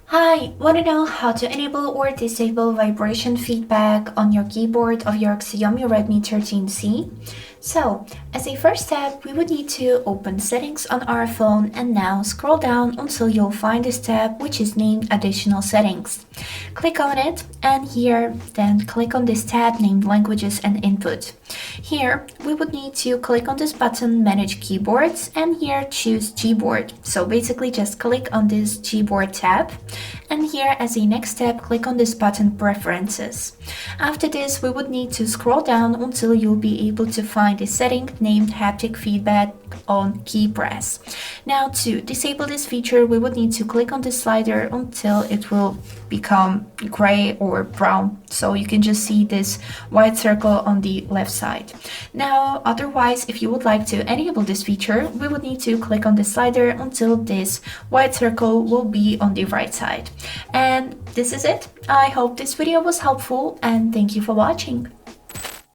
Hi, want to know how to enable or disable vibration feedback on your keyboard of your Xiaomi Redmi 13C? So, as a first step, we would need to open settings on our phone and now scroll down until you'll find this tab which is named additional settings. Click on it and here then click on this tab named languages and input. Here we would need to click on this button manage keyboards and here choose Gboard. So basically just click on this Gboard tab and here as a next step click on this button preferences. After this we would need to scroll down until you'll be able to find a setting named haptic feedback on key press. Now to disable this feature we would need to click on this slider until it will become gray or brown, so you can just see this white circle on the left side. Now otherwise if you would like to enable this feature we would need to click on the slider until this white circle will be on the right side. And this is it. I hope this video was helpful and thank you for watching.